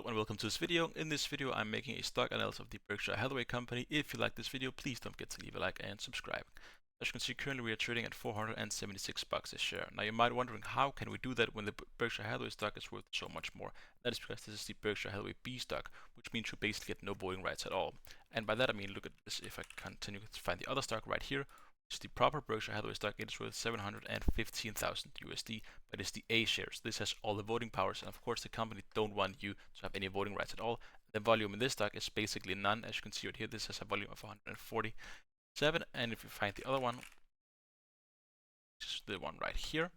Hello and welcome to this video. In this video I'm making a stock analysis of the Berkshire Hathaway company. If you like this video, please don't forget to leave a like and subscribe. As you can see, currently we are trading at $476 a share. Now you might be wondering, how can we do that when the Berkshire Hathaway stock is worth so much more? That is because this is the Berkshire Hathaway B stock, which means you basically get no voting rights at all. And by that I mean, look at this. If I continue to find the other stock right here, which is the proper Berkshire Hathaway stock, it is worth 715,000 USD, but it's the A shares. This has all the voting powers, and of course the company don't want you to have any voting rights at all. The volume in this stock is basically none. As you can see right here, this has a volume of 147, and if you find the other one, which is the one right here,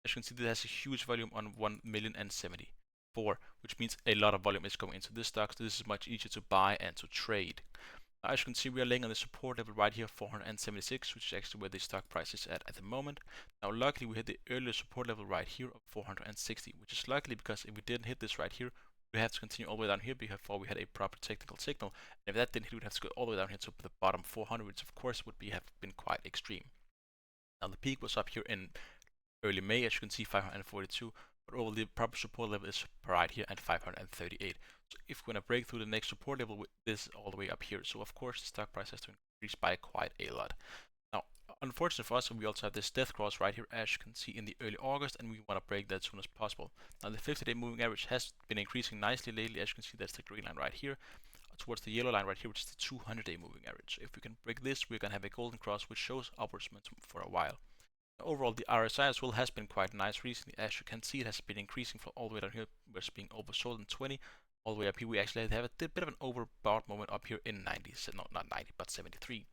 as you can see, this has a huge volume on 1,074,000, which means a lot of volume is going into this stock, so this is much easier to buy and to trade. Now, as you can see, we are laying on the support level right here, 476, which is actually where the stock price is at the moment. Now, luckily, we hit the earlier support level right here of 460, which is luckily because if we didn't hit this right here, we have to continue all the way down here before we had a proper technical signal. And if that didn't hit, we'd have to go all the way down here to the bottom 400, which of course would have been quite extreme. Now, the peak was up here in early May, as you can see, 542. But overall, the proper support level is right here at 538. So if we're going to break through the next support level, this is all the way up here. So of course, the stock price has to increase by quite a lot. Now, unfortunately for us, we also have this death cross right here, as you can see, in the early August, and we want to break that as soon as possible. Now, the 50-day moving average has been increasing nicely lately. As you can see, that's the green line right here, towards the yellow line right here, which is the 200-day moving average. So if we can break this, we're going to have a golden cross, which shows upwards momentum for a while. Overall, the RSI as well has been quite nice recently. As you can see, it has been increasing from all the way down here, where it's being oversold in 20, all the way up here. We actually have a bit of an overbought moment up here in 90, so not 90, but 73.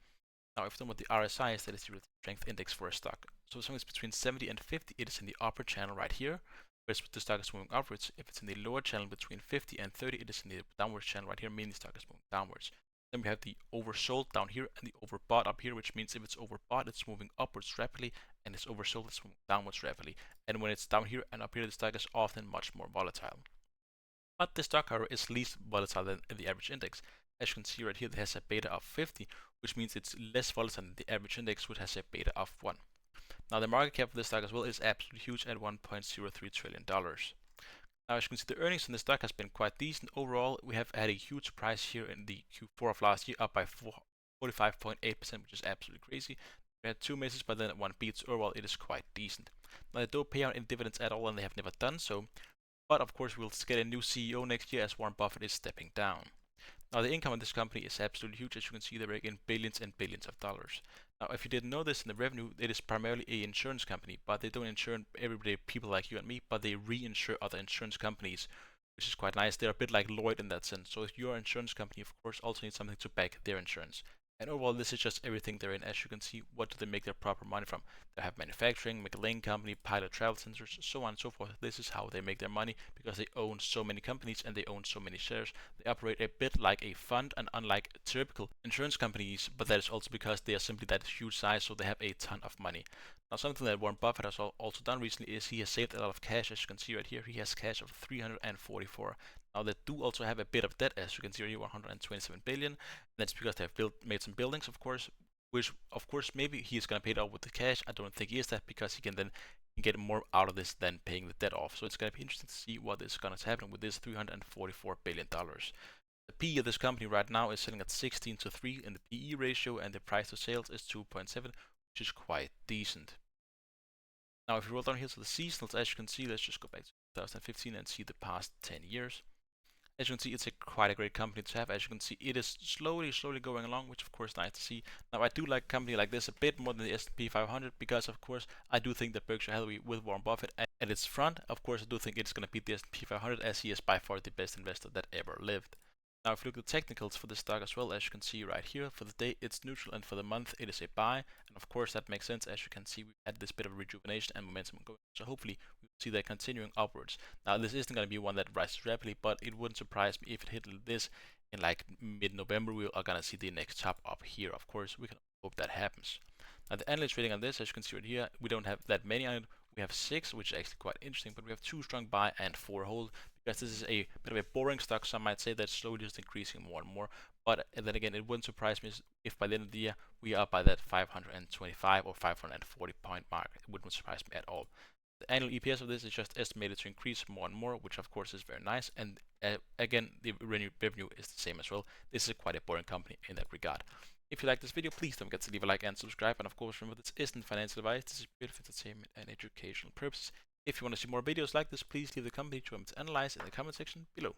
Now, if you know what the RSI is, that is the relative strength index for a stock. So as long as it's between 70 and 50, it is in the upper channel right here, whereas the stock is moving upwards. If it's in the lower channel between 50 and 30, it is in the downwards channel right here, meaning the stock is moving downwards. Then we have the oversold down here and the overbought up here, which means if it's overbought, it's moving upwards rapidly, and it's oversold, it's moving downwards rapidly. And when it's down here and up here, the stock is often much more volatile. But the stock, however, is least volatile than the average index. As you can see right here, it has a beta of 50, which means it's less volatile than the average index, which has a beta of 1. Now, the market cap of this stock as well is absolutely huge at $1.03 trillion. Now, as you can see, the earnings in the stock has been quite decent. Overall, we have had a huge surprise here in the Q4 of last year, up by 45.8%, which is absolutely crazy. We had two misses, but then one beats. Overall, it is quite decent. Now, they don't pay out any dividends at all, and they have never done so. But of course, we'll get a new CEO next year as Warren Buffett is stepping down. Now, the income of this company is absolutely huge. As you can see, they rake in billions and billions of dollars. Now, if you didn't know this, in the revenue, it is primarily an insurance company, but they don't insure everyday people like you and me, but they reinsure other insurance companies, which is quite nice. They're a bit like Lloyd in that sense. So if your insurance company, of course, also needs something to back their insurance. And overall, this is just everything they're in. As you can see, what do they make their proper money from? They have manufacturing, McLean Company, Pilot Travel Centers, so on and so forth. This is how they make their money because they own so many companies and they own so many shares. They operate a bit like a fund, and unlike typical insurance companies, but that is also because they are simply that huge size, so they have a ton of money. Now, something that Warren Buffett has also done recently is he has saved a lot of cash. As you can see right here, he has cash of 344. Now, they do also have a bit of debt, as you can see here, 127 billion. And that's because they have made some buildings, of course, which, of course, maybe he is going to pay it off with the cash. I don't think he is that, because he can then get more out of this than paying the debt off. So it's going to be interesting to see what is going to happen with this $344 billion. The PE of this company right now is sitting at 16:3 in the PE ratio, and the price to sales is 2.7, which is quite decent. Now, if you roll down here to the seasonals, as you can see, let's just go back to 2015 and see the past 10 years. As you can see, it's quite a great company to have. As you can see, it is slowly going along, which of course is nice to see. Now, I do like a company like this a bit more than the S&P 500 because, of course, I do think that Berkshire Hathaway with Warren Buffett at its front, of course, I do think it's going to beat the S&P 500, as he is by far the best investor that ever lived. Now, if you look at the technicals for the stock as well, as you can see right here, for the day it's neutral, and for the month it is a buy. And of course that makes sense. As you can see, we've had this bit of rejuvenation and momentum going, so hopefully we will see that continuing upwards. Now, this isn't going to be one that rises rapidly, but it wouldn't surprise me if it hit this in like mid-November. We are going to see the next top up here. Of course, we can hope that happens. Now, the analyst rating on this, as you can see right here, we don't have that many on it. We have 6, which is actually quite interesting, but we have 2 strong buy and 4 hold, because this is a bit of a boring stock. Some might say that's slowly just increasing more and more. But then again, it wouldn't surprise me if by the end of the year we are by that 525 or 540 point mark. It wouldn't surprise me at all. The annual EPS of this is just estimated to increase more and more, which of course is very nice. And again, the revenue is the same as well. This is quite a boring company in that regard. If you like this video, please don't forget to leave a like and subscribe. And of course, remember, this isn't financial advice. This is pure for entertainment and educational purposes. If you want to see more videos like this, please leave the company to analyze in the comment section below.